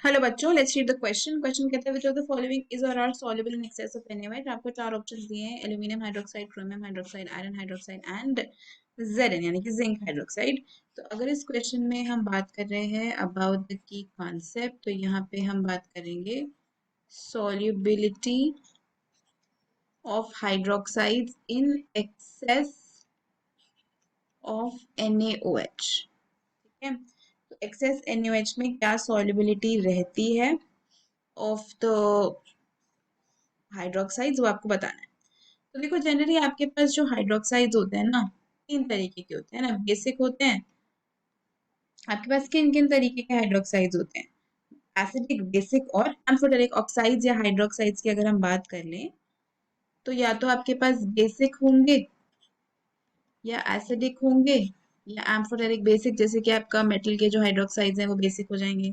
Hello बच्चों, let's read the question. Question कहता है which of the following is और are soluble in excess of NaOH। आपको चार ऑप्शंस दिए हैं, aluminium hydroxide, chromium hydroxide, iron hydroxide and Zn यानी कि जिंक हाइड्रोक्साइड। तो अगर इस क्वेश्चन में हम बात कर रहे हैं अबाउट द की कॉन्सेप्ट, तो यहाँ पे हम बात करेंगे solubility of hydroxides in excess of NaOH। ठीक है, तो एक्सेस NaOH में क्या सॉल्युबिलिटी रहती है ऑफ द हाइड्रोक्साइड्स, वो आपको बताना है। तो देखो, जनरली आपके पास जो हाइड्रोक्साइड्स होते हैं ना, तीन तरीके के होते हैं ना। बेसिक होते हैं आपके पास, किन किन तरीके के हाइड्रोक्साइड्स होते हैं? एसिडिक, बेसिक और एम्फोटेरिक ऑक्साइड्स या हाइड्रोक्साइड्स की अगर हम बात कर लें, तो या तो आपके पास बेसिक होंगे या एसिडिक होंगे या एम्फोटेरिक। बेसिक जैसे कि आपका मेटल के जो हाइड्रोक्साइड्स हैं वो बेसिक हो जाएंगे,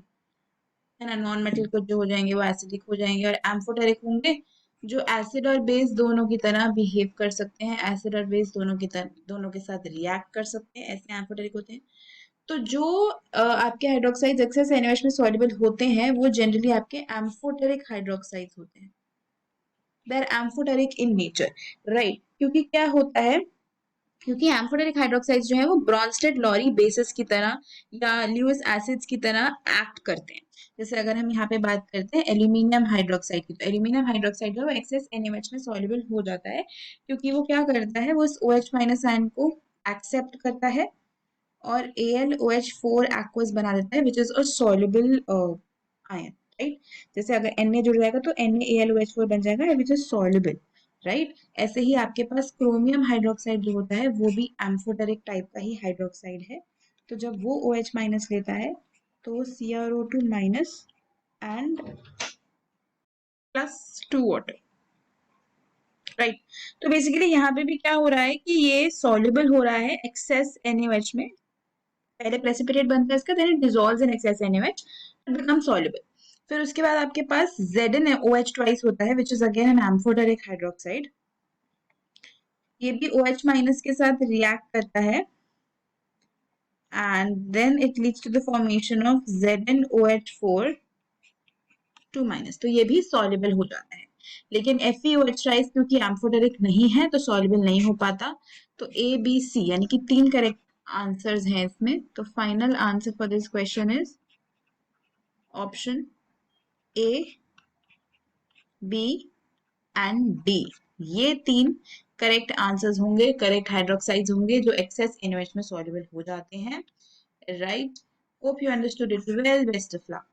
है ना। नॉन मेटल को जो हो जाएंगे वो एसिडिक हो जाएंगे। और एम्फोटेरिक होंगे जो एसिड और बेस दोनों की तरह बिहेव कर सकते हैं, एसिड और बेस दोनों की तरह दोनों के साथ रिएक्ट कर सकते हैं, ऐसे एम्फोटेरिक होते हैं। तो जो आपके हाइड्रोक्साइड्स एक्सेस NaOH में सॉल्युबल होते हैं वो जनरली आपके एम्फोटेरिक हाइड्रोक्साइड्स होते हैं। They are amphoteric in nature, right. क्योंकि क्या होता है, क्योंकि एम्फोटेरिक हाइड्रोक्साइड्स जो है वो ब्रॉन्स्टेड लॉरी बेसिस की तरह या ल्यूइस एसिड्स की तरह एक्ट करते हैं। जैसे अगर हम यहाँ पे बात करते हैं एल्यूमिनियम हाइड्रोक्साइड की, तो एल्यूमिनियम हाइड्रोक्साइड जो है वो एक्सेस NaOH में सॉल्युबल हो जाता है, क्योंकि वो क्या करता है, वो इस OH माइनस आयन को एक्सेप्ट करता है और AlOH4 एक्वस बना देता है, which is a soluble ion, right. जैसे अगर Na जुड़ जाएगा तो NaAlOH4 बन जाएगा, विच इज सॉल्युबल, राइट। ऐसे ही आपके पास क्रोमियम हाइड्रोक्साइड जो होता है वो भी एम्फोटेरिक टाइप का ही हाइड्रोक्साइड है। तो जब वो OH माइनस लेता है तो CrO2 minus and +2 water, right. तो बेसिकली यहाँ पे भी क्या हो रहा है कि ये सॉल्युबल हो रहा है एक्सेस NaOH में। पहले प्रेसिपिटेट बनता है इसका, then it dissolves in excess NaOH, it become soluble. फिर उसके बाद आपके पास ZnOH ट्वाइस होता है, which is again an amphoteric hydroxide. ये भी OH माइनस के साथ रिएक्ट करता है and then it leads to the formation of ZnOH4 2 minus, तो ये भी सॉल्युबल हो जाता है। लेकिन FeOH ट्वाइस क्योंकि एम्फोटेरिक नहीं है तो सॉल्युबल नहीं हो पाता। तो ABC यानी कि तीन करेक्ट आंसर्स हैं इसमें। तो final answer for this question is option A, B and D। ये तीन करेक्ट आंसर्स होंगे, करेक्ट हाइड्रोक्साइड्स होंगे जो एक्सेस NaOH में सॉल्युबल हो जाते हैं, right. Hope you understood it well, best of luck.